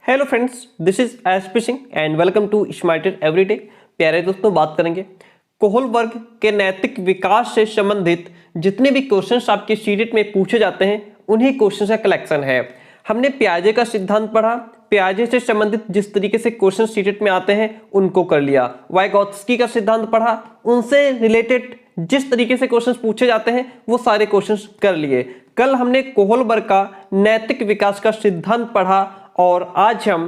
Hello friends, this is SP Singh and welcome to smarter everyday. प्यारे दोस्तों, बात करेंगे कोहल वर्ग के नैतिक विकास से संबंधित जितने भी क्वेश्चंस आपके सीटेट में पूछे जाते हैं उन्हीं क्वेश्चंस का कलेक्शन है। हमने पियाजे का सिद्धांत पढ़ा, पियाजे से संबंधित जिस तरीके से क्वेश्चन सीटेट में आते हैं उनको कर लिया। वाइगोत्स्की का सिद्धांत पढ़ा, उनसे रिलेटेड जिस तरीके से क्वेश्चंस पूछे जाते हैं वो सारे क्वेश्चंस कर लिए। कल हमने कोहल वर्ग का नैतिक विकास का सिद्धांत पढ़ा और आज हम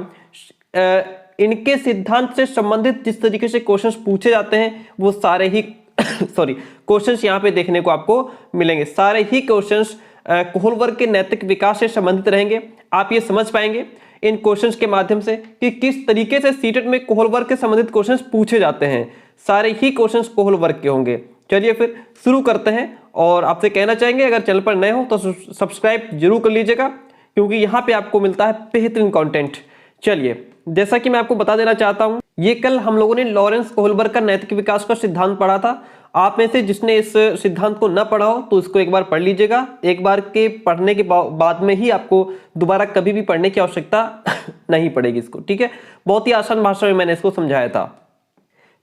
इनके सिद्धांत से संबंधित जिस तरीके से क्वेश्चंस पूछे जाते हैं वो सारे ही क्वेश्चंस यहाँ पे देखने को आपको मिलेंगे। सारे ही क्वेश्चंस कोहल वर्ग के नैतिक विकास से संबंधित रहेंगे। आप ये समझ पाएंगे इन क्वेश्चंस के माध्यम से कि किस तरीके से सीटेट में कोहल वर्ग के संबंधित क्वेश्चंस पूछे जाते हैं। सारे ही क्वेश्चंस कोहल वर्ग के होंगे। चलिए फिर शुरू करते हैं और आपसे कहना चाहेंगे अगर चैनल पर नए हो तो सब्सक्राइब जरूर कर लीजिएगा क्योंकि यहाँ पे आपको मिलता है बेहतरीन कंटेंट। चलिए, जैसा कि मैं आपको बता देना चाहता हूँ, ये कल हम लोगों ने लॉरेंस कोहलबर्ग का नैतिक विकास का सिद्धांत पढ़ा था। आप में से जिसने इस सिद्धांत को न पढ़ा हो तो इसको एक बार पढ़ लीजिएगा। एक बार के पढ़ने के बाद में ही आपको दोबारा कभी भी पढ़ने की आवश्यकता नहीं पड़ेगी इसको, ठीक है। बहुत ही आसान भाषा में मैंने इसको समझाया था।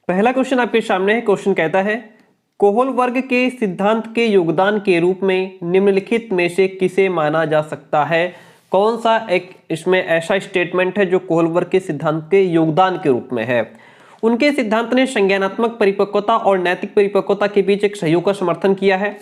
पहला क्वेश्चन आपके सामने है। क्वेश्चन कहता है, कोहल वर्ग के सिद्धांत के योगदान के रूप में निम्नलिखित में से किसे माना जा सकता है? कौन सा एक इसमें ऐसा स्टेटमेंट है जो कोहल वर्ग के सिद्धांत के योगदान के रूप में है? उनके सिद्धांत ने संज्ञानात्मक परिपक्वता और नैतिक परिपक्वता के बीच एक सहयोग का समर्थन किया है।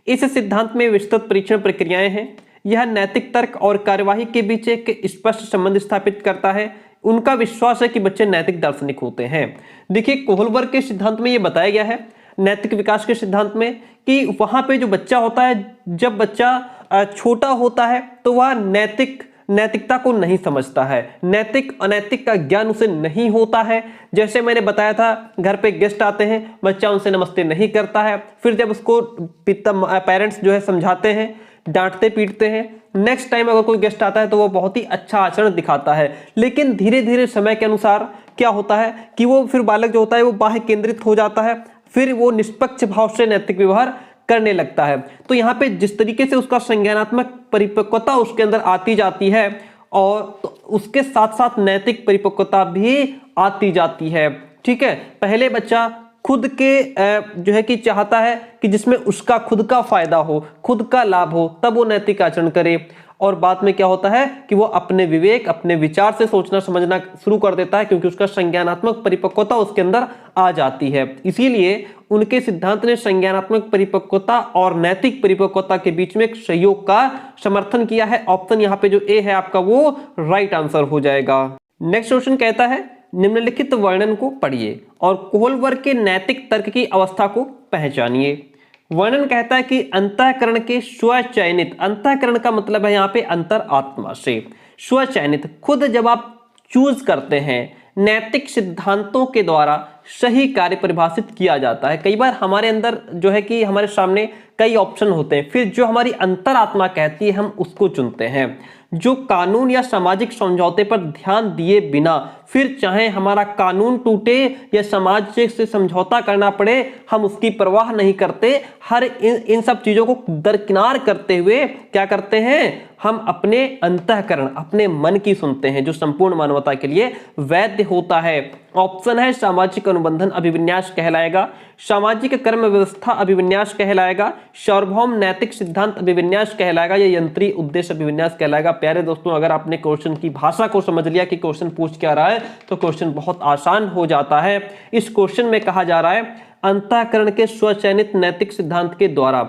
इस सिद्धांत में विस्तृत परीक्षण प्रक्रियाएं हैं। यह नैतिक तर्क और कार्यवाही के बीच एक स्पष्ट संबंध स्थापित करता है। उनका विश्वास है कि बच्चे नैतिक दार्शनिक होते हैं। देखिए, कोहल वर्ग के सिद्धांत में यह बताया गया है नैतिक विकास के सिद्धांत में कि वहां पे जो बच्चा होता है, जब बच्चा छोटा होता है तो वह नैतिकता को नहीं समझता है, नैतिक अनैतिक का ज्ञान उसे नहीं होता है। जैसे मैंने बताया था, घर पे गेस्ट आते हैं, बच्चा उनसे नमस्ते नहीं करता है, फिर जब उसको पेरेंट्स जो है समझाते हैं, डांटते पीटते हैं, नेक्स्ट टाइम अगर कोई गेस्ट आता है तो वो बहुत ही अच्छा आचरण दिखाता है। लेकिन धीरे धीरे समय के अनुसार क्या होता है कि वो फिर बालक जो होता है वो बाह्य केंद्रित हो जाता है, फिर वो निष्पक्ष भाव से नैतिक व्यवहार करने लगता है। तो यहाँ पे जिस तरीके से उसका संज्ञानात्मक परिपक्वता उसके अंदर आती जाती है और तो उसके साथ साथ नैतिक परिपक्वता भी आती जाती है, ठीक है। पहले बच्चा खुद के जो है कि चाहता है कि जिसमें उसका खुद का फायदा हो, खुद का लाभ हो, तब वो नैतिक आचरण करे। और बाद में क्या होता है कि वो अपने विवेक, अपने विचार से सोचना समझना शुरू कर देता है क्योंकि उसका संज्ञानात्मक परिपक्वता उसके अंदर आ जाती है। इसीलिए उनके सिद्धांत ने संज्ञानात्मक परिपक्वता और नैतिक परिपक्वता के बीच में एक सहयोग का समर्थन किया है। ऑप्शन यहाँ पे जो ए है आपका वो राइट आंसर हो जाएगा। नेक्स्ट क्वेश्चन कहता है, निम्नलिखित वर्णन को पढ़िए और कोहल वर्ग के नैतिक तर्क की अवस्था को पहचानिए। वर्णन कहता है कि अंतःकरण के स्वचयनित, अंतःकरण का मतलब है यहाँ पे अंतर आत्मा से, स्वचयनित खुद जब आप चूज करते हैं, नैतिक सिद्धांतों के द्वारा सही कार्य परिभाषित किया जाता है। कई बार हमारे अंदर जो है कि हमारे सामने कई ऑप्शन होते हैं, फिर जो हमारी अंतरात्मा कहती है हम उसको चुनते हैं। जो कानून या सामाजिक समझौते पर ध्यान दिए बिना, फिर चाहे हमारा कानून टूटे या समाज से समझौता करना पड़े, हम उसकी परवाह नहीं करते। हर इन सब चीजों को दरकिनार करते हुए क्या करते हैं, हम अपने अंतःकरण, अपने मन की सुनते हैं जो संपूर्ण मानवता के लिए वैध होता है। ऑप्शन है सामाजिक अनुबंधन अभिविन्यास कहलाएगा, सामाजिक कर्म व्यवस्था अभिविन्यास कहलाएगा, सार्वभौम नैतिक सिद्धांत अभिविन्यास कहलाएगा या यंत्रीय उद्देश्य अभिविन्यास कहलाएगा। प्यारे दोस्तों, अगर आपने क्वेश्चन की भाषा को समझ लिया कि क्वेश्चन पूछ क्या रहा है तो क्वेश्चन बहुत आसान हो जाता है। इस क्वेश्चन में कहा जा रहा है अंतःकरण के स्वचयनित नैतिक सिद्धांत के द्वारा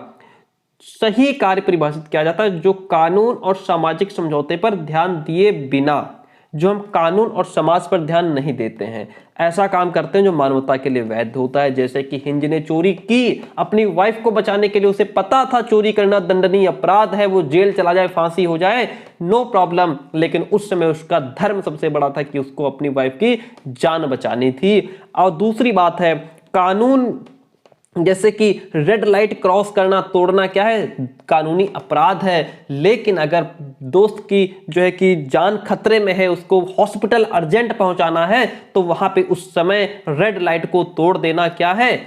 सही कार्य परिभाषित किया जाता है जो कानून और सामाजिक समझौते पर ध्यान दिए बिना, जो हम कानून और समाज पर ध्यान नहीं देते हैं, ऐसा काम करते हैं जो मानवता के लिए वैध होता है। जैसे कि हिंज ने चोरी की, अपनी वाइफ को बचाने के लिए, उसे पता था चोरी करना दंडनीय अपराध है, वो जेल चला जाए, फांसी हो जाए, नो प्रॉब्लम, लेकिन उस समय उसका धर्म सबसे बड़ा था कि उसको अपनी वाइफ की जान बचानी थी। और दूसरी बात है, कानून जैसे कि रेड लाइट क्रॉस करना, तोड़ना क्या है, कानूनी अपराध है। लेकिन अगर दोस्त की जो है कि जान खतरे में है, उसको हॉस्पिटल अर्जेंट पहुंचाना है, तो वहां पे उस समय रेड लाइट को तोड़ देना क्या है,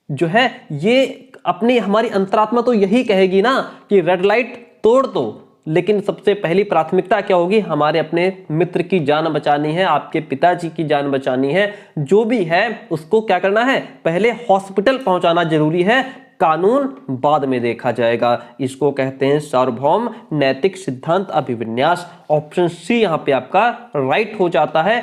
जो है ये अपनी हमारी अंतरात्मा तो यही कहेगी ना कि रेड लाइट तोड़ दो, लेकिन सबसे पहली प्राथमिकता क्या होगी, हमारे अपने मित्र की जान बचानी है, आपके पिताजी की जान बचानी है, जो भी है उसको क्या करना है, पहले हॉस्पिटल पहुंचाना जरूरी है, कानून बाद में देखा जाएगा। इसको कहते हैं सार्वभौम नैतिक सिद्धांत अभिविन्यास। ऑप्शन सी यहां पे आपका राइट हो जाता है।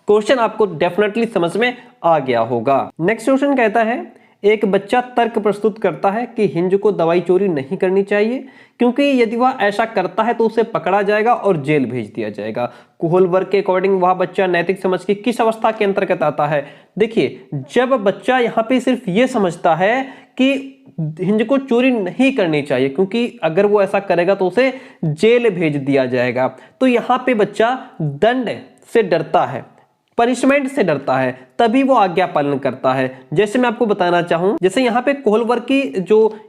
क्वेश्चन आपको डेफिनेटली समझ में आ गया होगा। नेक्स्ट क्वेश्चन कहता है, एक बच्चा तर्क प्रस्तुत करता है कि हिंज को दवाई चोरी नहीं करनी चाहिए, क्योंकि यदि वह ऐसा करता है तो उसे पकड़ा जाएगा और जेल भेज दिया जाएगा। कोहलबर्ग के अकॉर्डिंग वह बच्चा नैतिक समझ की किस अवस्था के अंतर्गत आता है? देखिए, जब बच्चा यहाँ पे सिर्फ ये समझता है कि हिंज को चोरी नहीं करनी चाहिए, क्योंकि अगर वो ऐसा करेगा तो उसे जेल भेज दिया जाएगा, तो यहाँ पे बच्चा दंड से डरता है, पनिशमेंट से डरता है, तभी वो आज्ञा पालन करता है। जैसे मैं आपको बताना चाहूं, जैसे यहाँ पे कोहलबर्ग की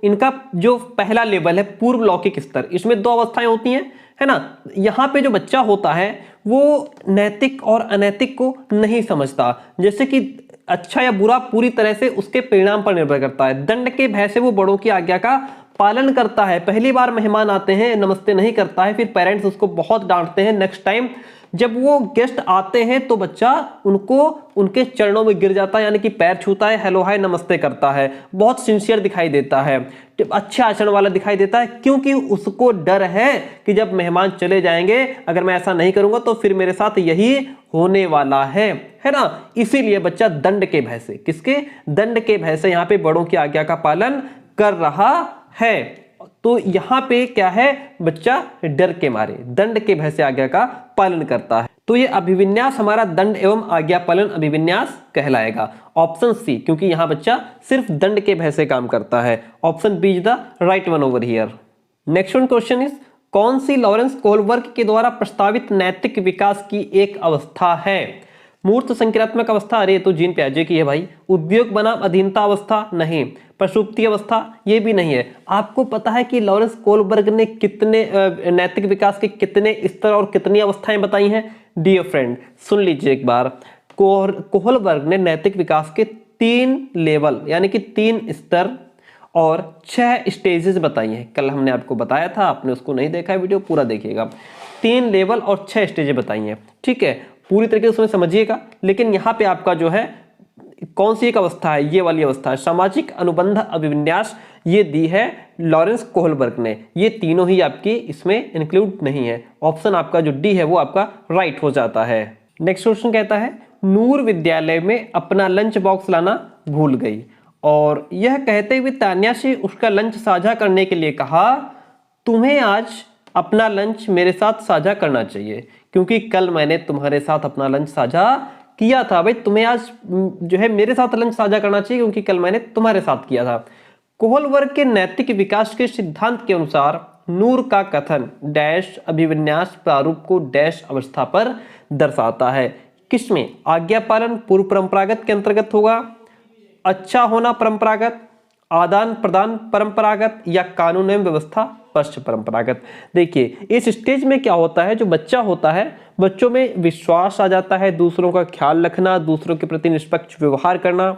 इनका जो पहला लेवल है पूर्व लौकिक स्तर, इसमें 2 अवस्थाएं होती हैं, है ना। यहाँ पे जो बच्चा होता है वो नैतिक और अनैतिक को नहीं समझता, जैसे कि अच्छा या बुरा पूरी तरह से उसके परिणाम पर निर्भर करता है। दंड के भय से वो बड़ों की आज्ञा का पालन करता है। पहली बार मेहमान आते हैं, नमस्ते नहीं करता है, फिर पेरेंट्स उसको बहुत डांटते हैं। नेक्स्ट टाइम जब वो गेस्ट आते हैं तो बच्चा उनको उनके चरणों में गिर जाता है, यानी कि पैर छूता है, हेलो हाय नमस्ते करता है, बहुत सिंसियर दिखाई देता है, अच्छा आचरण वाला दिखाई देता है, क्योंकि उसको डर है कि जब मेहमान चले जाएंगे, अगर मैं ऐसा नहीं करूंगा तो फिर मेरे साथ यही होने वाला है ना। इसीलिए बच्चा दंड के भय से, किसके दंड के भय से यहाँ पे बड़ों की आज्ञा का पालन कर रहा है। तो यहां पे क्या है, बच्चा डर के मारे दंड के भय से आज्ञा का पालन करता है। तो ये अभिविन्यास हमारा दंड एवं आज्ञा पालन अभिविन्यास कहलाएगा। ऑप्शन सी, क्योंकि यहां बच्चा सिर्फ दंड के भय से काम करता है। Option B is the right one over here. Next one question is, कौन सी लॉरेंस कोहलबर्ग के द्वारा प्रस्तावित नैतिक विकास की एक अवस्था है? मूर्त संक्रियात्मक अवस्था, अरे तो जीन प्याजे की है भाई। उद्योग बनाम अधीनता अवस्था, नहीं। प्रसुप्ति अवस्था, ये भी नहीं है। आपको पता है कि लॉरेंस कोहलबर्ग ने कितने नैतिक विकास के कितने स्तर और कितनी अवस्थाएं बताई हैं? डियर फ्रेंड, सुन लीजिए एक बार। कोहलबर्ग ने नैतिक विकास के 3 लेवल यानी कि 3 स्तर और 6 स्टेजेस बताई हैं। कल हमने आपको बताया था, आपने उसको नहीं देखा है, वीडियो पूरा देखिएगा। 3 लेवल और 6 स्टेजेस बताई हैं, ठीक है, पूरी तरीके से उसमें समझिएगा। लेकिन यहाँ पे आपका जो है कौन सी एक अवस्था है, ये वाली अवस्था है, सामाजिक अनुबंध अभिविन्यास, ये दी है लॉरेंस कोहलबर्ग ने। ये तीनों ही आपकी इसमें इंक्लूड नहीं है। ऑप्शन आपका जो डी है वो आपका राइट हो जाता है। नेक्स्ट क्वेश्चन कहता है, नूर विद्यालय में अपना लंच बॉक्स लाना भूल गई और यह कहते हुए तान्या से उसका लंच साझा करने के लिए कहा, तुम्हें आज अपना लंच मेरे साथ साझा करना चाहिए, क्योंकि कल मैंने तुम्हारे साथ अपना लंच साझा किया था। भाई तुम्हें आज जो है मेरे साथ लंच साझा करना चाहिए, क्योंकि कल मैंने तुम्हारे साथ किया था। कोहलबर्ग के नैतिक विकास के सिद्धांत के अनुसार नूर का कथन डैश अभिविन्यास प्रारूप को डैश अवस्था पर दर्शाता है। किसमें? आज्ञा पालन पूर्व परंपरागत के अंतर्गत होगा, अच्छा होना परंपरागत, आदान प्रदान परंपरागत, या कानून एवं व्यवस्था पश्च परंपरागत। देखिए इस स्टेज में क्या होता है, जो बच्चा होता है, बच्चों में विश्वास आ जाता है, दूसरों का ख्याल रखना, दूसरों के प्रति निष्पक्ष व्यवहार करना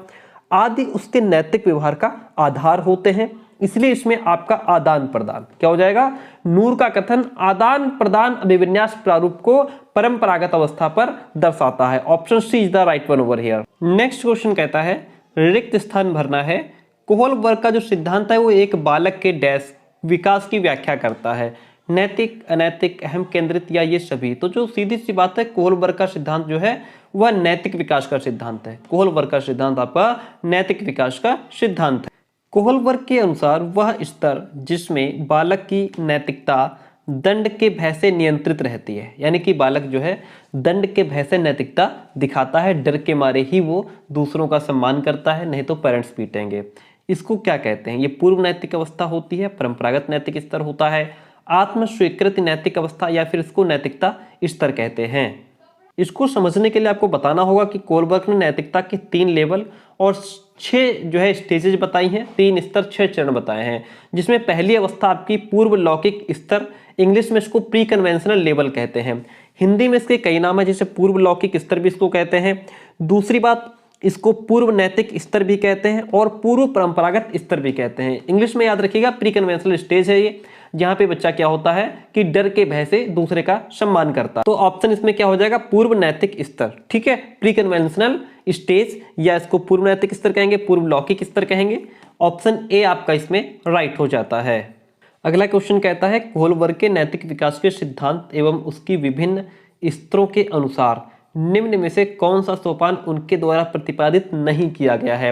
आदि उसके नैतिक व्यवहार का आधार होते हैं। इसलिए इसमें आपका आदान प्रदान क्या हो जाएगा? नूर का कथन आदान प्रदान अभिविन्यास प्रारूप को परंपरागत अवस्था पर दर्शाता है। Option C is the right one over here. Next question कहता है, रिक्त स्थान भरना है। कोहलबर्ग का जो सिद्धांत है वो एक बालक के डैश विकास की व्याख्या करता है, नैतिक, अनैतिक, अहम केंद्रित या ये सभी। तो जो सीधी सी बात है, कोहलबर्ग का सिद्धांत जो है वह नैतिक विकास का सिद्धांत है। कोहलबर्ग का सिद्धांत आपका नैतिक विकास का सिद्धांत है। कोहलबर्ग के अनुसार वह स्तर जिसमें बालक की नैतिकता दंड के भय से नियंत्रित रहती है, यानी कि बालक जो है दंड के भय से नैतिकता दिखाता है, डर के मारे ही वो दूसरों का सम्मान करता है, नहीं तो पेरेंट्स पीटेंगे। इसको क्या कहते हैं? ये पूर्व नैतिक अवस्था होती है, परंपरागत नैतिक स्तर होता है, आत्म स्वीकृति नैतिक अवस्था, या फिर इसको नैतिकता स्तर कहते हैं। इसको समझने के लिए आपको बताना होगा कि कोहलबर्ग ने नैतिकता के 3 लेवल और 6 जो है स्टेजेस बताई हैं, 3 स्तर 6 चरण बताए हैं, जिसमें पहली अवस्था आपकी पूर्व लौकिक स्तर, इंग्लिश में इसको प्री कन्वेंशनल लेवल कहते हैं, हिंदी में इसके कई नाम है, जैसे पूर्व लौकिक स्तर भी इसको कहते हैं। दूसरी बात, इसको पूर्व नैतिक स्तर भी कहते हैं और पूर्व परंपरागत स्तर भी कहते हैं। इंग्लिश में याद रखिएगा प्री कन्वेंशनल स्टेज है ये, जहां पे बच्चा क्या होता है कि डर के भय से दूसरे का सम्मान करता है। तो ऑप्शन इसमें क्या हो जाएगा, पूर्व नैतिक स्तर। ठीक है, प्री कन्वेंशनल स्टेज, या इसको पूर्व नैतिक स्तर कहेंगे, पूर्व लौकिक स्तर कहेंगे। ऑप्शन ए आपका इसमें राइट हो जाता है। अगला क्वेश्चन कहता है कोहलबर्ग के नैतिक विकास के सिद्धांत एवं उसकी विभिन्न स्तरों के अनुसार निम्न में से कौन सा सोपान उनके द्वारा प्रतिपादित नहीं किया गया है।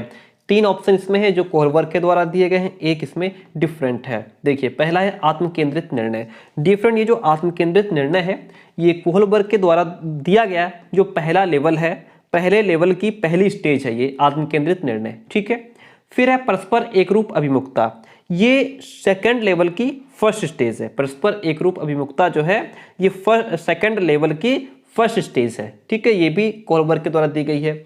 3 ऑप्शन इसमें है जो कोहलबर्ग के द्वारा दिए गए हैं, एक इसमें डिफरेंट है। देखिए पहला है आत्म केंद्रित निर्णय। डिफरेंट, ये जो आत्म केंद्रित निर्णय है ये कोहलबर्ग के द्वारा दिया गया जो पहला लेवल है, पहले लेवल की पहली स्टेज है ये आत्म केंद्रित निर्णय। ठीक है, फिर है परस्पर एकरूप अभिमुखता, ये सेकंड लेवल की फर्स्ट स्टेज है। परस्पर एकरूप अभिमुखता जो है ये सेकंड लेवल की फर्स्ट स्टेज है। ठीक है, ये भी कोहलबर्ग के द्वारा दी गई है।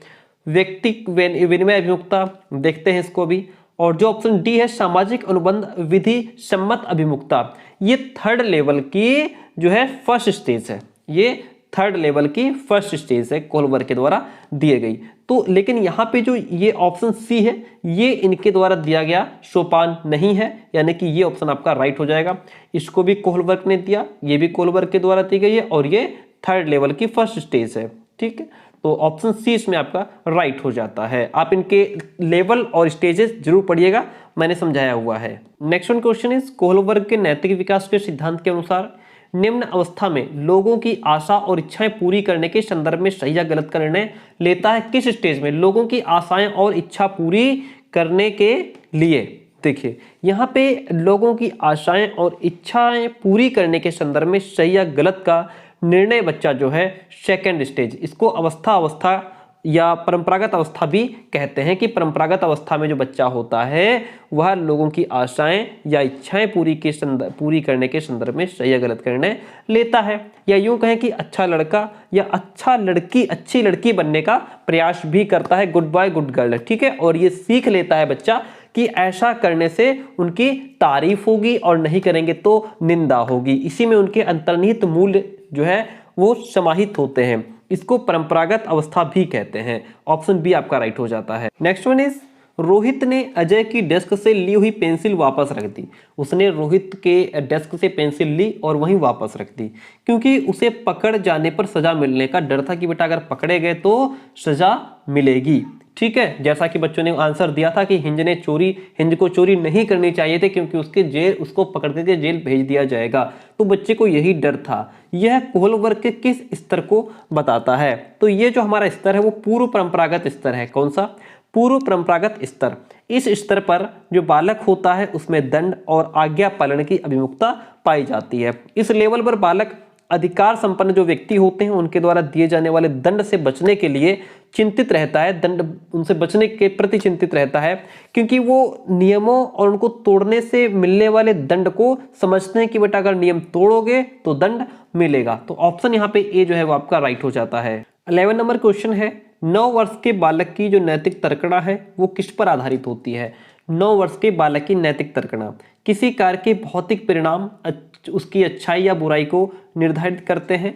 व्यक्ति विनिमय अभिमुखता, देखते हैं इसको भी। और जो ऑप्शन डी है सामाजिक अनुबंध विधि सम्मत अभिमुखता, ये थर्ड लेवल की जो है फर्स्ट स्टेज है, ये थर्ड लेवल की फर्स्ट स्टेज है कोहलबर्ग के द्वारा दिए गई। तो लेकिन यहाँ पे जो ये ऑप्शन सी है ये इनके द्वारा दिया गया सोपान नहीं है, यानी कि ये ऑप्शन आपका राइट हो जाएगा। इसको भी कोहलबर्ग ने दिया, ये भी कोहलबर्ग के द्वारा दी गई है और ये थर्ड लेवल की फर्स्ट स्टेज है। ठीक है, तो ऑप्शन सी इसमें आपका राइट हो जाता है। आप इनके लेवल और स्टेजेस जरूर पढ़िएगा, मैंने समझाया हुआ है। Next one question is Kohlberg के नैतिक विकास के सिद्धांत के अनुसार निम्न अवस्था में लोगों की आशा और इच्छाएं पूरी करने के संदर्भ में सही या गलत का निर्णय लेता है किस स्टेज में। लोगों की आशाएं और इच्छा पूरी करने के लिए, देखिए यहाँ पे लोगों की आशाएं और इच्छाएं पूरी करने के संदर्भ में सही या गलत का निर्णय बच्चा जो है सेकंड स्टेज, इसको अवस्था या परंपरागत अवस्था भी कहते हैं कि परंपरागत अवस्था में जो बच्चा होता है वह लोगों की आशाएं या इच्छाएं पूरी करने के संदर्भ में सही या गलत का निर्णय लेता है, या यूं कहें कि अच्छा लड़का या अच्छी लड़की बनने का प्रयास भी करता है, गुड बॉय गुड गर्ल। ठीक है, और ये सीख लेता है बच्चा कि ऐसा करने से उनकी तारीफ होगी और नहीं करेंगे तो निंदा होगी। इसी में उनके अंतर्निहित मूल्य जो है वो समाहित होते हैं, इसको परंपरागत अवस्था भी कहते हैं। ऑप्शन बी आपका राइट हो जाता है। नेक्स्ट वन इज रोहित ने अजय की डेस्क से ली हुई पेंसिल वापस रख दी। उसने रोहित के डेस्क से पेंसिल ली और वहीं वापस रख दी क्योंकि उसे पकड़ जाने पर सजा मिलने का डर था कि बेटा अगर पकड़े गए तो सजा मिलेगी। ठीक है, जैसा कि बच्चों ने आंसर दिया था कि हिंज को चोरी नहीं करनी चाहिए थी क्योंकि उसको पकड़ के जेल भेज दिया जाएगा, तो बच्चे को यही डर था। यह कोहलबर्ग के किस स्तर को बताता है, तो ये जो हमारा स्तर है वो पूर्व परंपरागत स्तर है। कौन सा? पूर्व परंपरागत स्तर। इस स्तर पर जो बालक होता है उसमें दंड और आज्ञा पालन की अभिमुखता पाई जाती है। इस लेवल पर बालक अधिकार संपन्न जो व्यक्ति होते हैं उनके द्वारा दिए जाने वाले दंड से बचने के लिए चिंतित रहता है, दंड उनसे बचने के प्रति चिंतित रहता है क्योंकि वो नियमों और उनको तोड़ने से मिलने वाले दंड को समझते हैं कि बेटा अगर नियम तोड़ोगे तो दंड मिलेगा। तो ऑप्शन यहाँ पे ए जो है वो आपका राइट हो जाता है। 11 नंबर क्वेश्चन है 9 वर्ष के बालक की जो नैतिक तर्कणा है वो किस पर आधारित होती है। 9 वर्ष के बालक की नैतिक तर्कणा किसी कार्य के भौतिक परिणाम उसकी अच्छाई या बुराई को निर्धारित करते हैं।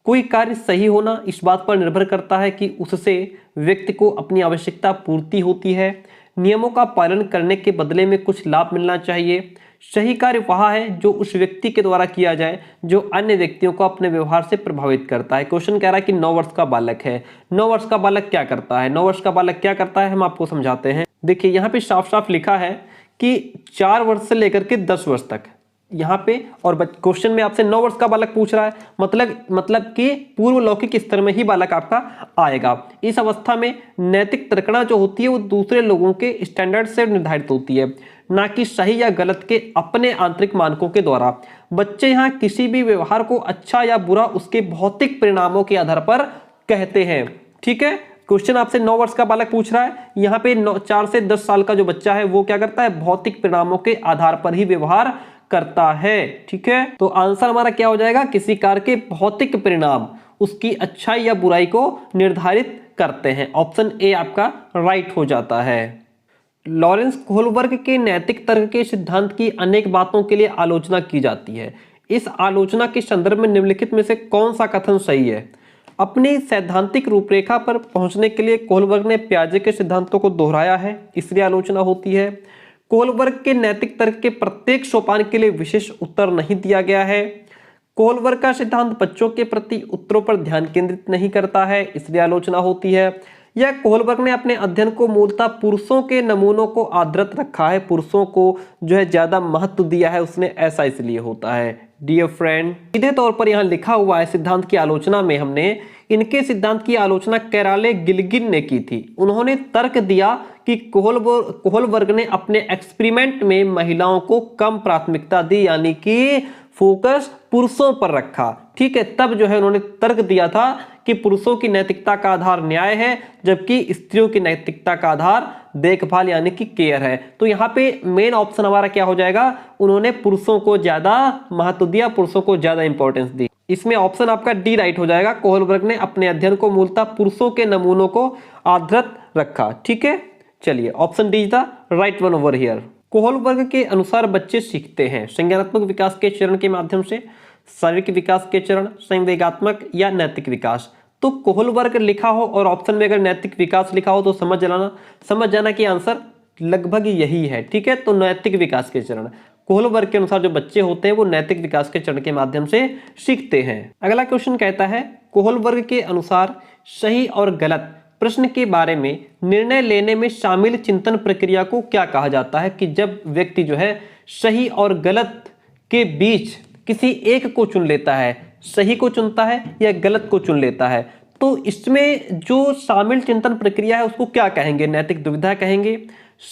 कोई कार्य सही होना इस बात पर निर्भर करता है कि उससे व्यक्ति को अपनी आवश्यकता पूर्ति होती है। नियमों का पालन करने के बदले में कुछ लाभ मिलना चाहिए। सही कार्य वह है जो उस व्यक्ति के द्वारा किया जाए जो अन्य व्यक्तियों को अपने व्यवहार से प्रभावित करता है। क्वेश्चन कह रहा है कि 9 वर्ष का बालक है, 9 वर्ष का बालक क्या करता है। 9 वर्ष का बालक क्या करता है हम आपको समझाते हैं। देखिए यहाँ पे साफ साफ लिखा है कि 4 वर्ष से लेकर के 10 वर्ष तक यहाँ पे, और क्वेश्चन में आपसे 9 वर्ष का बालक पूछ रहा है, मतलब कि पूर्व लौकिक स्तर में ही बालक आपका आएगा। इस अवस्था में नैतिक तर्कणा जो होती है वो दूसरे लोगों के स्टैंडर्ड से निर्धारित होती है, ना कि सही या गलत के अपने आंतरिक मानकों के द्वारा। बच्चे यहाँ किसी भी व्यवहार को अच्छा या बुरा उसके भौतिक परिणामों के आधार पर कहते हैं। ठीक है, क्वेश्चन आपसे 9 वर्ष का बालक पूछ रहा है, यहाँ पे 4 से 10 साल का जो बच्चा है वो क्या करता है, भौतिक परिणामों के आधार पर ही व्यवहार करता है। ठीक है, तो आंसर हमारा क्या हो जाएगा, किसी कार्य के भौतिक परिणाम उसकी अच्छाई या बुराई को निर्धारित करते हैं। ऑप्शन ए आपका राइट हो जाता है। लॉरेंस कोहलबर्ग के नैतिक तर्क के सिद्धांत की अनेक बातों के लिए आलोचना की जाती है। इस आलोचना के संदर्भ में निम्नलिखित में से कौन सा कथन सही है। अपनी सैद्धांतिक रूपरेखा पर पहुंचने के लिए कोहलबर्ग ने पियाजे के सिद्धांतों को दोहराया है, इसलिए आलोचना होती है। कोहल वर्ग के नैतिक तर्क के प्रत्येक सोपान के लिए विशेष उत्तर नहीं दिया गया है। कोहल वर्ग का सिद्धांत बच्चों के प्रति उत्तरों पर ध्यान केंद्रित नहीं करता है, इसलिए आलोचना होती है। या कोहल वर्ग ने अपने अध्ययन को मूलतः पुरुषों के नमूनों को आदृत रखा है, पुरुषों को जो है ज्यादा महत्व दिया है उसने, ऐसा इसलिए होता है। डियर फ्रेंड, सीधे तौर पर यहाँ लिखा हुआ है सिद्धांत की आलोचना में हमने इनके सिद्धांत की आलोचना कैराले गिल्गिन ने की थी। उन्होंने तर्क दिया कि कोहल वर्ग ने अपने एक्सपेरिमेंट में महिलाओं को कम प्राथमिकता दी, यानी कि फोकस पुरुषों पर रखा। ठीक है, तब जो है उन्होंने तर्क दिया था कि पुरुषों की नैतिकता का आधार न्याय है, जबकि स्त्रियों की नैतिकता का आधार देखभाल यानी कि केयर है। तो यहाँ पे मेन ऑप्शन हमारा क्या हो जाएगा, उन्होंने पुरुषों को ज्यादा महत्व दिया, पुरुषों को ज्यादा इंपॉर्टेंस दी। इसमें ऑप्शन आपका डी राइट हो जाएगा। कोहल वर्ग ने अपने अध्ययन को मूलतः पुरुषों के नमूनों को आदृत रखा। ठीक है, चलिए option D is the right one over here. Kohlberg के अनुसार बच्चे सीखते हैं संज्ञानात्मक विकास के चरण के माध्यम से, शारीरिक विकास के चरण, संवेगात्मक या नैतिक विकास। तो कोहल वर्ग लिखा हो और ऑप्शन में अगर नैतिक विकास लिखा हो तो समझ जाना कि आंसर लगभग यही है। ठीक है, तो नैतिक विकास के चरण, कोहल वर्ग के अनुसार जो बच्चे होते हैं वो नैतिक विकास के चरण के माध्यम से सीखते हैं। अगला क्वेश्चन कहता है कोहल वर्ग के अनुसार सही और गलत प्रश्न के बारे में निर्णय लेने में शामिल चिंतन प्रक्रिया को क्या कहा जाता है, कि जब व्यक्ति जो है सही और गलत के बीच किसी एक को चुन लेता है, सही को चुनता है या गलत को चुन लेता है, तो इसमें जो शामिल चिंतन प्रक्रिया है उसको क्या कहेंगे, नैतिक दुविधा कहेंगे,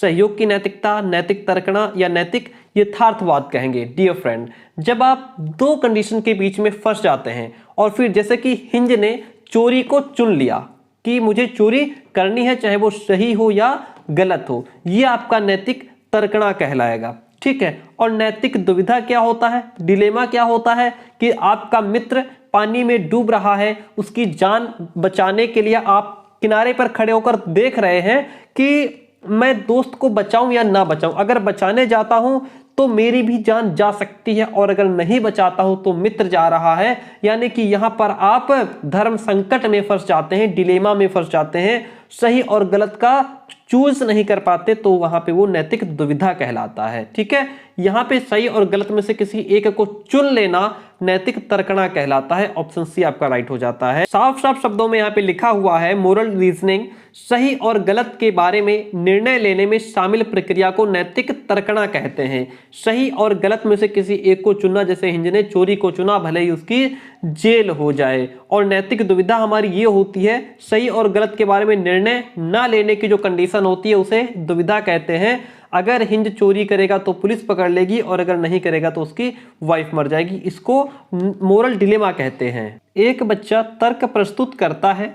सहयोग की नैतिकता, नैतिक तर्कणा या नैतिक यथार्थवाद कहेंगे। डियर फ्रेंड, जब आप दो कंडीशन के बीच में फंस जाते हैं और फिर जैसे कि हिंज ने चोरी को चुन लिया कि मुझे चोरी करनी है, चाहे वो सही हो या गलत हो, ये आपका नैतिक तर्कणा कहलाएगा। ठीक है, और नैतिक दुविधा क्या होता है, डिलेमा क्या होता है, कि आपका मित्र पानी में डूब रहा है, उसकी जान बचाने के लिए आप किनारे पर खड़े होकर देख रहे हैं कि मैं दोस्त को बचाऊं या ना बचाऊं, अगर बचाने जाता हूं तो मेरी भी जान जा सकती है और अगर नहीं बचाता हूं तो मित्र जा रहा है, यानी कि यहां पर आप धर्म संकट में फंस जाते हैं, डिलेमा में फंस जाते हैं, सही और गलत का चूज नहीं कर पाते, तो वहां पे वो नैतिक दुविधा कहलाता है। ठीक है, यहां पे सही और गलत में से किसी एक को चुन लेना नैतिक तर्कणा कहलाता है। ऑप्शन सी आपका राइट हो जाता है। साफ साफ शब्दों में यहाँ पे लिखा हुआ है मोरल रीजनिंग, सही और गलत के बारे में निर्णय लेने में शामिल प्रक्रिया को नैतिक तर्कणा कहते हैं। सही और गलत में से किसी एक को चुनना, जैसे हिंज ने चोरी को चुना, भले ही उसकी जेल हो जाए। और नैतिक दुविधा हमारी ये होती है, सही और गलत के बारे में निर्णय ना लेने की जो कंडीशन होती है उसे दुविधा कहते हैं। अगर हिंज चोरी करेगा तो पुलिस पकड़ लेगी और अगर नहीं करेगा तो उसकी वाइफ मर जाएगी, इसको मोरल डिलेमा कहते हैं। एक बच्चा तर्क प्रस्तुत करता है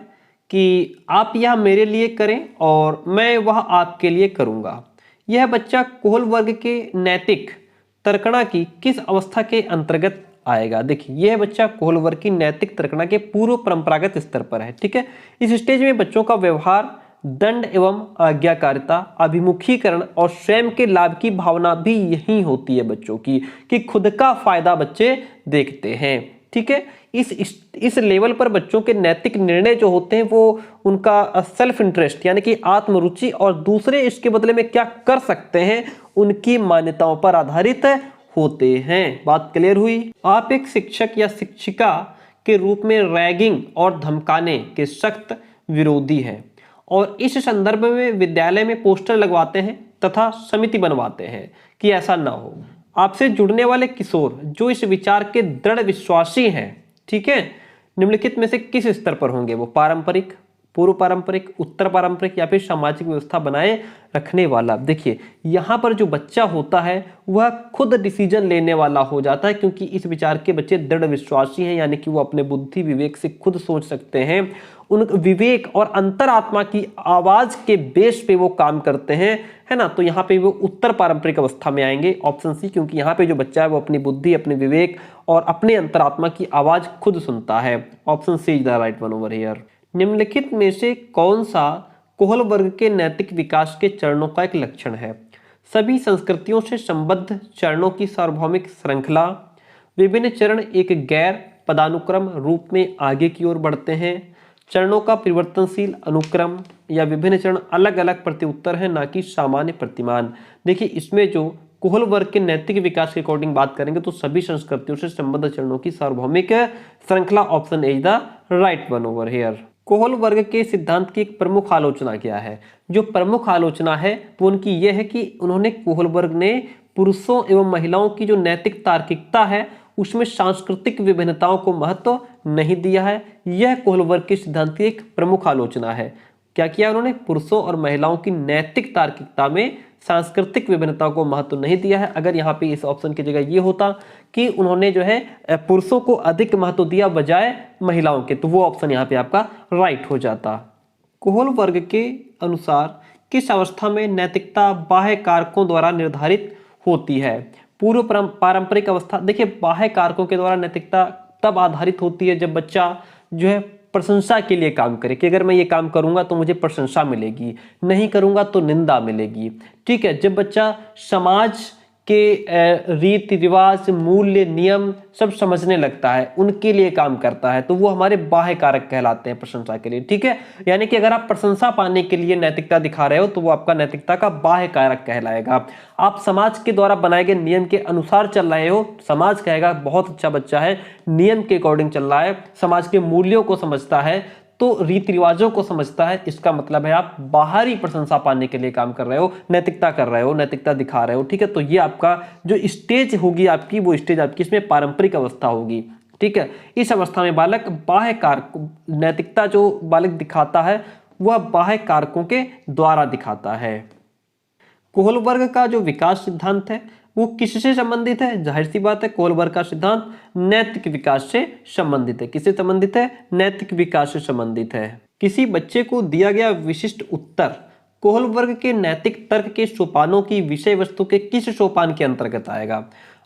कि आप यह मेरे लिए करें और मैं वह आपके लिए करूंगा। यह बच्चा कोहल वर्ग के नैतिक तर्कणा की किस अवस्था के अंतर्गत आएगा। देखिए, यह बच्चा कोहल वर्ग की नैतिक तर्कणा के पूर्व परंपरागत स्तर पर है। ठीक है, इस स्टेज में बच्चों का व्यवहार, दंड एवं आज्ञाकारिता, अभिमुखीकरण और स्वयं के लाभ की भावना भी यही होती है बच्चों की, कि खुद का फायदा बच्चे देखते हैं। ठीक है, इस लेवल पर बच्चों के नैतिक निर्णय जो होते हैं वो उनका सेल्फ इंटरेस्ट यानी कि आत्मरुचि और दूसरे इसके बदले में क्या कर सकते हैं उनकी मान्यताओं पर आधारित होते हैं। बात क्लियर हुई। आप एक शिक्षक या शिक्षिका के रूप में रैगिंग और धमकाने के सख्त विरोधी हैं और इस संदर्भ में विद्यालय में पोस्टर लगवाते हैं तथा समिति बनवाते हैं कि ऐसा ना हो। आपसे जुड़ने वाले किशोर जो इस विचार के दृढ़ विश्वासी हैं, ठीक है, निम्नलिखित में से किस स्तर पर होंगे वो, पारंपरिक, पूर्व पारंपरिक, उत्तर पारंपरिक या फिर सामाजिक व्यवस्था बनाए रखने वाला। देखिए, यहाँ पर जो बच्चा होता है वह खुद डिसीजन लेने वाला हो जाता है, क्योंकि इस विचार के बच्चे दृढ़ विश्वासी हैं, यानी कि वो अपने बुद्धि विवेक से खुद सोच सकते हैं। उन विवेक और अंतरात्मा की आवाज के बेस पे वो काम करते हैं, है ना। तो यहाँ पे वो उत्तर पारंपरिक अवस्था में आएंगे, ऑप्शन सी, क्योंकि यहाँ पे जो बच्चा है वो अपनी बुद्धि, अपने विवेक और अपने अंतरात्मा की आवाज खुद सुनता है। Option C is the right one over here. निम्नलिखित में से कौन सा कोहल वर्ग के नैतिक विकास के चरणों का एक लक्षण है? सभी संस्कृतियों से संबद्ध चरणों की सार्वभौमिक श्रृंखला, विभिन्न चरण एक गैर पदानुक्रम रूप में आगे की ओर बढ़ते हैं, चरणों का परिवर्तनशील अनुक्रम या विभिन्न चरण अलग अलग प्रत्युत्तर है, ना कि सामान्य प्रतिमान। देखिए इसमें जो कोहल वर्ग के नैतिक विकास के अकॉर्डिंग बात करेंगे तो सभी संस्कृतियों से संबद्ध चरणों की सार्वभौमिक श्रृंखला, option is the right one over here. Kohlberg के सिद्धांत की एक प्रमुख आलोचना क्या है? जो प्रमुख आलोचना है वो उनकी यह है कि उन्होंने कोहल वर्ग ने पुरुषों एवं महिलाओं की जो नैतिक तार्किकता है उसमें सांस्कृतिक विभिन्नताओं को महत्व नहीं दिया है। यह कोहल वर्ग के सिद्धांत की एक प्रमुख आलोचना है। क्या किया उन्होंने? पुरुषों और महिलाओं की नैतिक तार्किकता में सांस्कृतिक विभिन्नताओं को महत्व नहीं दिया है। अगर यहाँ पे इस ऑप्शन की जगह ये होता कि उन्होंने जो है पुरुषों को अधिक महत्व दिया बजाय महिलाओं के, तो वो ऑप्शन यहाँ पे आपका राइट हो जाता। कोहल वर्ग के अनुसार किस अवस्था में नैतिकता बाह्य कारकों द्वारा निर्धारित होती है? पूर्व पारंपरिक अवस्था। देखिए बाह्य कारकों के द्वारा नैतिकता तब आधारित होती है जब बच्चा जो है प्रशंसा के लिए काम करे, कि अगर मैं ये काम करूंगा तो मुझे प्रशंसा मिलेगी, नहीं करूंगा तो निंदा मिलेगी। ठीक है, जब बच्चा समाज के रीति रिवाज, मूल्य, नियम सब समझने लगता है, उनके लिए काम करता है, तो वो हमारे बाह्य कारक कहलाते हैं प्रशंसा के लिए। ठीक है, यानी कि अगर आप प्रशंसा पाने के लिए नैतिकता दिखा रहे हो तो वो आपका नैतिकता का बाह्य कारक कहलाएगा। आप समाज के द्वारा बनाए गए नियम के अनुसार चल रहे हो, समाज कहेगा बहुत अच्छा बच्चा है, नियम के अकॉर्डिंग चल रहा है, समाज के मूल्यों को समझता है, तो रीति रिवाजों को समझता है, इसका मतलब है आप बाहरी प्रशंसा पाने के लिए काम कर रहे हो, नैतिकता कर रहे हो, नैतिकता दिखा रहे हो। ठीक है, तो ये आपका जो स्टेज होगी आपकी, वो स्टेज आपकी इसमें पारंपरिक अवस्था होगी। ठीक है, इस अवस्था में बालक बाह्य कारक, नैतिकता जो बालक दिखाता है वह बाह्य कारकों के द्वारा दिखाता है। कोहल वर्ग का जो विकास सिद्धांत है वो किससे संबंधित है? जाहिर सी बात है, कोहल वर्ग का सिद्धांत नैतिक विकास से संबंधित है। किससे संबंधित है? नैतिक विकास से संबंधित है। किसी बच्चे को दिया गया विशिष्ट उत्तर कोहल वर्ग के नैतिक तर्क के सोपानों की विषय वस्तु के किस सोपान के अंतर्गत आएगा?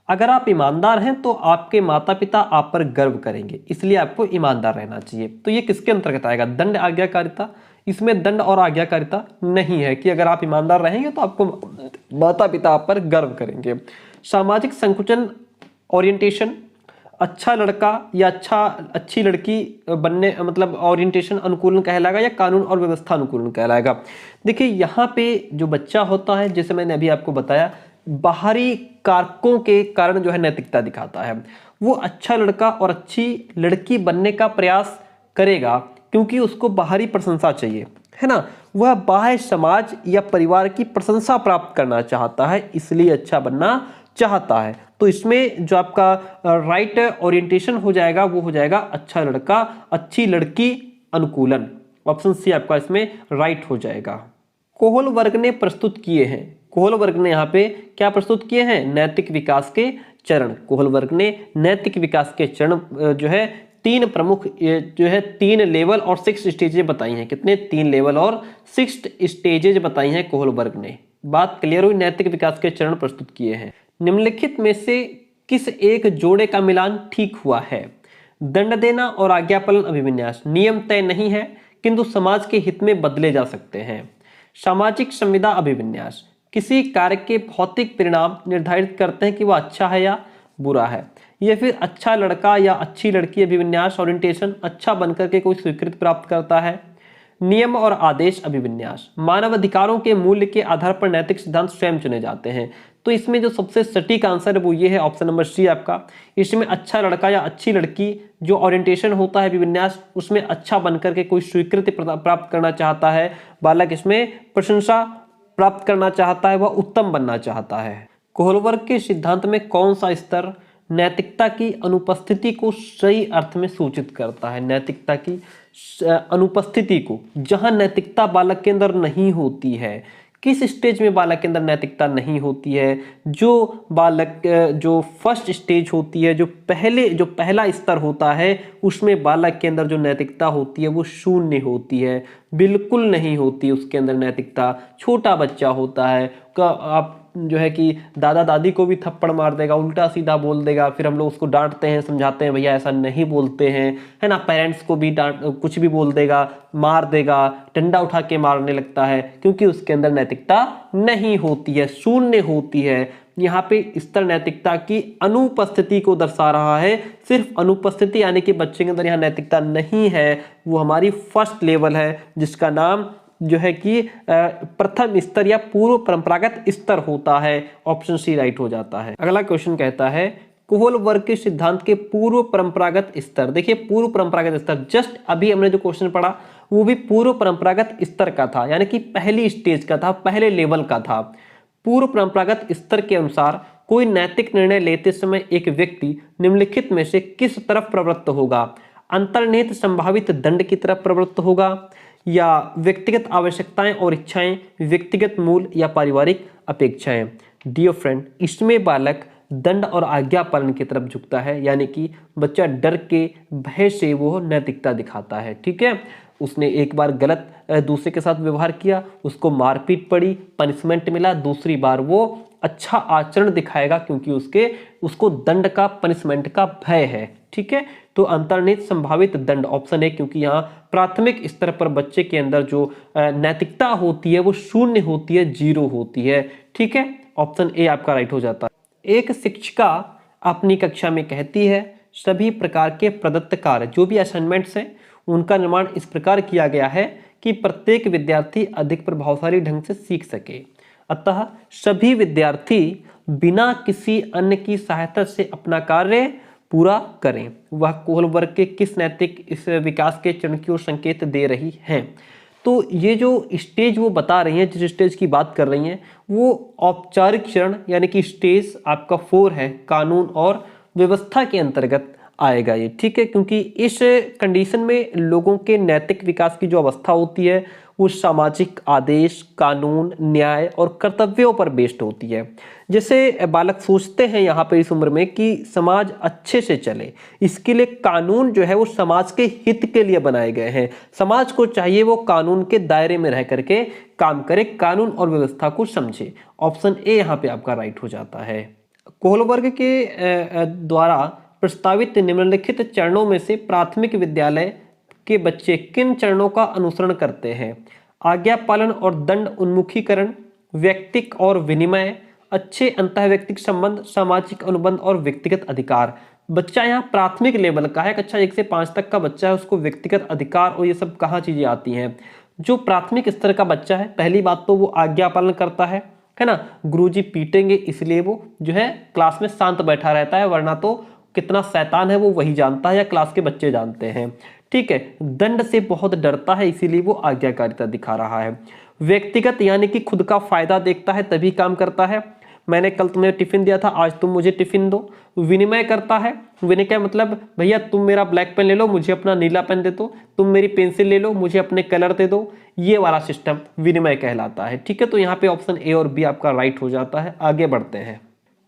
अगर आप ईमानदार हैं तो आपके माता पिता आप पर गर्व करेंगे, इसलिए आपको ईमानदार रहना चाहिए। तो ये किसके अंतर्गत आएगा? दंड आज्ञाकारिता। इसमें दंड और आज्ञाकारिता नहीं है कि अगर आप ईमानदार रहेंगे तो आपको माता पिता आप पर गर्व करेंगे। सामाजिक संकुचन, ओरिएंटेशन, अच्छा लड़का या अच्छी लड़की बनने, मतलब ओरिएंटेशन अनुकूलन कहलाएगा या कानून और व्यवस्था अनुकूलन कहलाएगा? देखिए यहाँ पे जो बच्चा होता है, जैसे मैंने अभी आपको बताया, बाहरी कारकों के कारण जो है नैतिकता दिखाता है। वो अच्छा लड़का और अच्छी लड़की बनने का प्रयास करेगा क्योंकि उसको बाहरी प्रशंसा चाहिए, है ना। वह बाह्य समाज या परिवार की प्रशंसा प्राप्त करना चाहता है, इसलिए अच्छा बनना चाहता है। तो इसमें जो आपका राइट ओरिएंटेशन हो जाएगा वो हो जाएगा अच्छा लड़का अच्छी लड़की अनुकूलन। ऑप्शन सी आपका इसमें राइट हो जाएगा। कोहल वर्ग ने प्रस्तुत किए हैं, कोहल वर्ग ने यहाँ पे क्या प्रस्तुत किए हैं? नैतिक विकास के चरण। कोहल वर्ग ने नैतिक विकास के चरण जो है तीन प्रमुख जो है 3 लेवल और 6 स्टेजेज बताई हैं। कितने? 3 लेवल और 6 स्टेजेज बताई हैं कोहल वर्ग ने। बात क्लियर हुई? नैतिक विकास के चरण प्रस्तुत किए हैं। निम्नलिखित में से किस एक जोड़े का मिलान ठीक हुआ है? दंड देना और आज्ञापालन अभिविन्यास नियम तय नहीं है किंतु समाज के हित में बदले जा सकते हैं। सामाजिक संविदा अभिविन्यास किसी कार्य के भौतिक परिणाम निर्धारित करते हैं कि वह अच्छा है या बुरा है। या फिर अच्छा लड़का या अच्छी लड़की अभिविन्यास ओरिएंटेशन अच्छा बनकर के कोई स्वीकृति प्राप्त करता है। नियम और आदेश अभिविन्यास मानव अधिकारों के मूल्य के आधार पर नैतिक सिद्धांत स्वयं चुने जाते हैं। तो इसमें जो सबसे सटीक आंसर है वो ये है ऑप्शन नंबर सी आपका। इसमें अच्छा लड़का या अच्छी लड़की जो ओरिएंटेशन होता है अभिविन्यास, उसमें अच्छा बनकर के कोई स्वीकृति प्राप्त करना चाहता है बालक, इसमें प्रशंसा प्राप्त करना चाहता है, वह उत्तम बनना चाहता है। कोहल वर्ग के सिद्धांत में कौन सा स्तर नैतिकता की अनुपस्थिति को सही अर्थ में सूचित करता है? नैतिकता की अनुपस्थिति को, जहां नैतिकता बालक के अंदर नहीं होती है। किस स्टेज में बालक के अंदर नैतिकता नहीं होती है? जो बालक जो फर्स्ट स्टेज होती है, जो पहला स्तर होता है, उसमें बालक के अंदर जो नैतिकता होती है वो शून्य होती है, बिल्कुल नहीं होती उसके अंदर नैतिकता। छोटा बच्चा होता है, आप जो है कि दादा दादी को भी थप्पड़ मार देगा, उल्टा सीधा बोल देगा, फिर हम लोग उसको डांटते हैं, समझाते हैं भैया ऐसा नहीं बोलते हैं, है ना। पेरेंट्स को भी कुछ भी बोल देगा, मार देगा, डंडा उठा के मारने लगता है, क्योंकि उसके अंदर नैतिकता नहीं होती है, शून्य होती है। यहाँ पे स्तर नैतिकता की अनुपस्थिति को दर्शा रहा है। सिर्फ अनुपस्थिति यानी कि बच्चे के अंदर यहाँ नैतिकता नहीं है, वो हमारी फर्स्ट लेवल है जिसका नाम जो है कि प्रथम स्तर या पूर्व परंपरागत स्तर होता है। ऑप्शन सी राइट हो जाता है। अगला क्वेश्चन कहता है कोहल वर्ग के सिद्धांत के पूर्व परंपरागत स्तर। देखिए पूर्व परंपरागत स्तर, जस्ट अभी हमने जो क्वेश्चन पढ़ा वो भी पूर्व परंपरागत स्तर का था, यानी कि पहली स्टेज का था, पहले लेवल का था। पूर्व परंपरागत स्तर के अनुसार कोई नैतिक निर्णय लेते समय एक व्यक्ति निम्नलिखित में से किस तरफ प्रवृत्त होगा? अंतर्निहित संभावित दंड की तरफ प्रवृत्त होगा, या व्यक्तिगत आवश्यकताएं और इच्छाएं, व्यक्तिगत मूल या पारिवारिक अपेक्षाएं। डियर फ्रेंड, इसमें बालक दंड और आज्ञा पालन की तरफ झुकता है, यानी कि बच्चा डर के भय से वो नैतिकता दिखाता है। ठीक है, उसने एक बार गलत दूसरे के साथ व्यवहार किया, उसको मारपीट पड़ी, पनिशमेंट मिला, दूसरी बार वो अच्छा आचरण दिखाएगा क्योंकि उसको दंड का, पनिशमेंट का भय है। ठीक है, तो अंतर्निहित संभावित दंड ऑप्शन है, क्योंकि यहाँ प्राथमिक स्तर पर बच्चे के अंदर जो नैतिकता होती है वो शून्य होती है, 0 होती है। ठीक है, ऑप्शन ए आपका राइट हो जाता है। एक शिक्षिका अपनी कक्षा में कहती है सभी प्रकार के प्रदत्त कार्य, जो भी असाइनमेंट्स हैं उनका निर्माण इस प्रकार किया गया है कि प्रत्येक विद्यार्थी अधिक प्रभावशाली ढंग से सीख सके। अतः सभी विद्यार्थी बिना किसी अन्य की सहायता से अपना कार्य पूरा करें। वह कोहल वर्ग के किस नैतिक इस विकास के चरण की ओर संकेत दे रही हैं? तो ये जो स्टेज वो बता रही हैं, जिस स्टेज की बात कर रही हैं, वो औपचारिक चरण यानी कि स्टेज आपका 4 है, कानून और व्यवस्था के अंतर्गत आएगा ये। ठीक है, क्योंकि इस कंडीशन में लोगों के नैतिक विकास की जो अवस्था होती है वो सामाजिक आदेश, कानून, न्याय और कर्तव्यों पर बेस्ड होती है। जैसे बालक सोचते हैं यहाँ पे इस उम्र में कि समाज अच्छे से चले, इसके लिए कानून जो है वो समाज के हित के लिए बनाए गए हैं। समाज को चाहिए वो कानून के दायरे में रह करके काम करे, कानून और व्यवस्था को समझे। ऑप्शन ए यहाँ पे आपका राइट हो जाता है। कोहल वर्ग के द्वारा प्रस्तावित निम्नलिखित चरणों में से प्राथमिक विद्यालय के बच्चे किन चरणों का अनुसरण करते हैं? आज्ञा पालन और दंड उन्मुखीकरण, व्यक्तिक और विनिमय, अच्छे अंतःव्यक्तिक संबंध, सामाजिक अनुबंध और व्यक्तिगत अधिकार। बच्चा यहाँ प्राथमिक लेवल का है, कक्षा 1 से 5 तक का बच्चा है, उसको व्यक्तिगत अधिकार और ये सब कहाँ चीजें आती हैं। जो प्राथमिक स्तर का बच्चा है, पहली बात तो वो आज्ञा पालन करता है ना, गुरुजी पीटेंगे इसलिए वो जो है क्लास में शांत बैठा रहता है, वरना तो कितना शैतान है वो वही जानता है या क्लास के बच्चे जानते हैं। ठीक है, दंड से बहुत डरता है इसीलिए वो आज्ञाकारिता दिखा रहा है। व्यक्तिगत यानी कि खुद का फायदा देखता है तभी काम करता है, मैंने कल तुम्हें टिफिन दिया था, आज तुम मुझे टिफिन दो। विनिमय करता है, विनिमय का मतलब भैया तुम मेरा ब्लैक पेन ले लो, मुझे अपना नीला पेन दे दो, तुम मेरी पेंसिल ले लो, मुझे अपने कलर दे दो, ये वाला सिस्टम विनिमय कहलाता है। ठीक है, तो यहाँ पे ऑप्शन ए और बी आपका राइट हो जाता है। आगे बढ़ते हैं।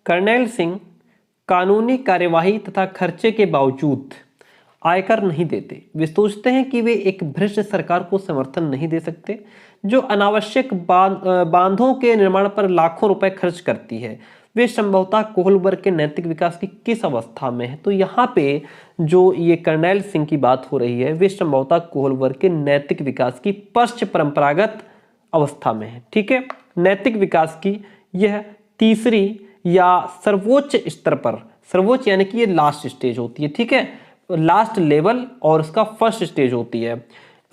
कर्नैल सिंह कानूनी कार्यवाही तथा खर्चे के बावजूद आयकर नहीं देते। वे सोचते हैं कि वे एक भ्रष्ट सरकार को समर्थन नहीं दे सकते जो अनावश्यक बांधों के निर्माण पर लाखों रुपए खर्च करती है। वे संभवतः कोहल वर्ग के नैतिक विकास की किस अवस्था में है? तो यहाँ पे जो ये कर्नैल सिंह की बात हो रही है, वे संभवतः कोहल वर्ग के नैतिक विकास की पश्च परंपरागत अवस्था में है। ठीक है, नैतिक विकास की यह तीसरी या सर्वोच्च स्तर पर, सर्वोच्च यानी कि ये लास्ट स्टेज होती है। ठीक है, लास्ट लेवल और उसका फर्स्ट स्टेज होती है।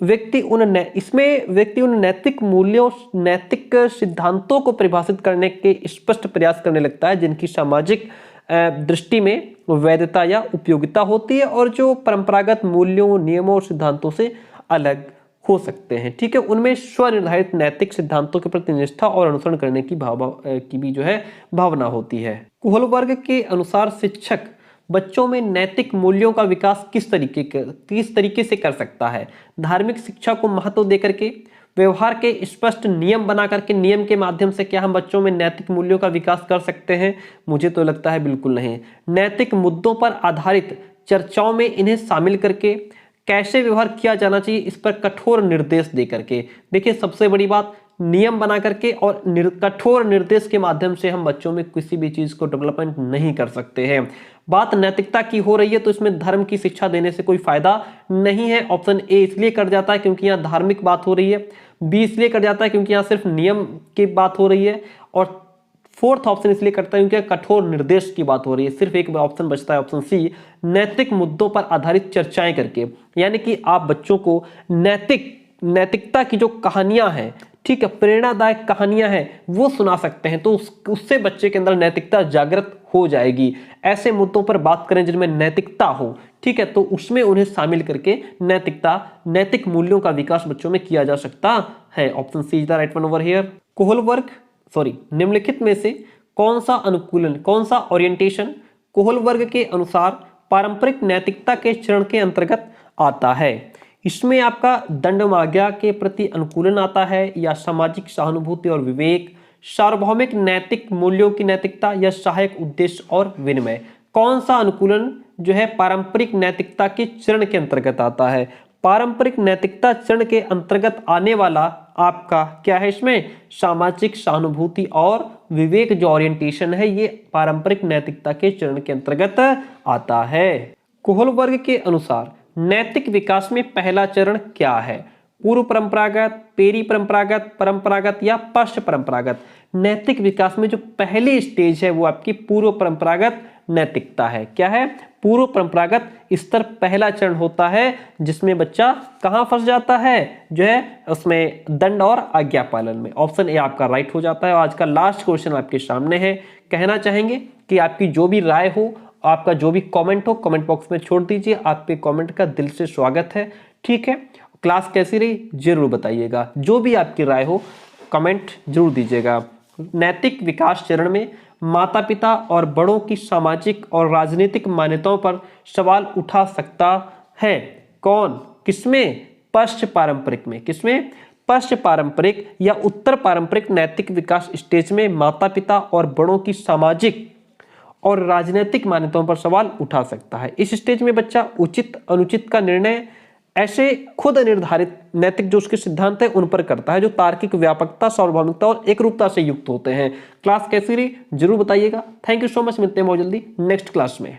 व्यक्ति उन नैतिक मूल्यों, नैतिक सिद्धांतों को परिभाषित करने के स्पष्ट प्रयास करने लगता है जिनकी सामाजिक दृष्टि में वैधता या उपयोगिता होती है और जो परंपरागत मूल्यों, नियमों और सिद्धांतों से अलग हो सकते हैं। ठीक है, उनमें स्वनिर्धारित नैतिक सिद्धांतों के प्रति निष्ठा और अनुसरण करने की भी जो है भावना होती है। कोहल वर्ग के अनुसार शिक्षक बच्चों में नैतिक मूल्यों का विकास किस तरीके से कर सकता है? धार्मिक शिक्षा को महत्व देकर के, व्यवहार के स्पष्ट नियम बना करके, नियम के माध्यम से क्या हम बच्चों में नैतिक मूल्यों का विकास कर सकते हैं? मुझे तो लगता है बिल्कुल नहीं। नैतिक मुद्दों पर आधारित चर्चाओं में इन्हें शामिल करके, कैसे व्यवहार किया जाना चाहिए इस पर कठोर निर्देश दे करके। देखिए सबसे बड़ी बात, नियम बना करके और कठोर निर्देश के माध्यम से हम बच्चों में किसी भी चीज को डेवलपमेंट नहीं कर सकते हैं। बात नैतिकता की हो रही है तो इसमें धर्म की शिक्षा देने से कोई फायदा नहीं है। ऑप्शन ए इसलिए कट जाता है क्योंकि यहाँ धार्मिक बात हो रही है, बी इसलिए कट जाता है क्योंकि यहाँ सिर्फ नियम की बात हो रही है, और फोर्थ ऑप्शन इसलिए करता है क्योंकि कठोर निर्देश की बात हो रही है। सिर्फ एक ऑप्शन बचता है, ऑप्शन सी, नैतिक मुद्दों पर आधारित चर्चाएं करके। यानी कि आप बच्चों को नैतिकता की जो कहानियां हैं, ठीक है, प्रेरणादायक कहानियां हैं, वो सुना सकते हैं, तो उससे बच्चे के अंदर नैतिकता जागृत हो जाएगी। ऐसे मुद्दों पर बात करें जिनमें नैतिकता हो, ठीक है, तो उसमें उन्हें शामिल करके नैतिक मूल्यों का विकास बच्चों में किया जा सकता है। Option C is the right one over here. निम्नलिखित में से कौन सा अनुकूलन, कौन सा ओरिएंटेशन कोहल वर्ग के अनुसार पारंपरिक नैतिकता के चरण के अंतर्गत आता है? इसमें आपका दंडमाज्ञा के प्रति अनुकूलन आता है, या सामाजिक सहानुभूति और विवेक, सार्वभौमिक नैतिक मूल्यों की नैतिकता, या सहायक उद्देश्य और विनिमय? कौन सा अनुकूलन जो है पारंपरिक नैतिकता के चरण के अंतर्गत आता है? पारंपरिक नैतिकता चरण के अंतर्गत आने वाला आपका क्या है? इसमें सामाजिक सहानुभूति और विवेक जो ओरिएंटेशन है, ये पारंपरिक नैतिकता के चरण के अंतर्गत आता है। कोहल वर्ग के अनुसार नैतिक विकास में पहला चरण क्या है? पूर्व परंपरागत, पेरी परंपरागत, परंपरागत या पश्च परंपरागत? नैतिक विकास में जो पहली स्टेज है वो आपकी पूर्व परंपरागत नैतिकता है। क्या है? पूर्व परंपरागत स्तर पहला चरण होता है, जिसमें बच्चा कहां फंस जाता है, जो है उसमें दंड और आज्ञा पालन में। ऑप्शन ए आपका राइट हो जाता है। आज का लास्ट क्वेश्चन आपके सामने है। कहना चाहेंगे कि आपकी जो भी राय हो, आपका जो भी कमेंट हो, कमेंट बॉक्स में छोड़ दीजिए। आपके कमेंट का दिल से स्वागत है, ठीक है। क्लास कैसी रही जरूर बताइएगा। जो भी आपकी राय हो कमेंट जरूर दीजिएगा। नैतिक विकास चरण में माता पिता और बड़ों की सामाजिक और राजनीतिक मान्यताओं पर सवाल उठा सकता है कौन? किसमें? पश्च पारंपरिक में। किसमें? पश्च पारंपरिक या उत्तर पारंपरिक नैतिक विकास स्टेज में माता पिता और बड़ों की सामाजिक और राजनीतिक मान्यताओं पर सवाल उठा सकता है। इस स्टेज में बच्चा उचित अनुचित का निर्णय ऐसे खुद निर्धारित नैतिक जो उसके सिद्धांत है उन पर करता है, जो तार्किक, व्यापकता, सार्वभौमिकता और एकरूपता से युक्त होते हैं। क्लास कैसी रही जरूर बताइएगा। Thank you so much. मिलते हैं बहुत जल्दी नेक्स्ट क्लास में।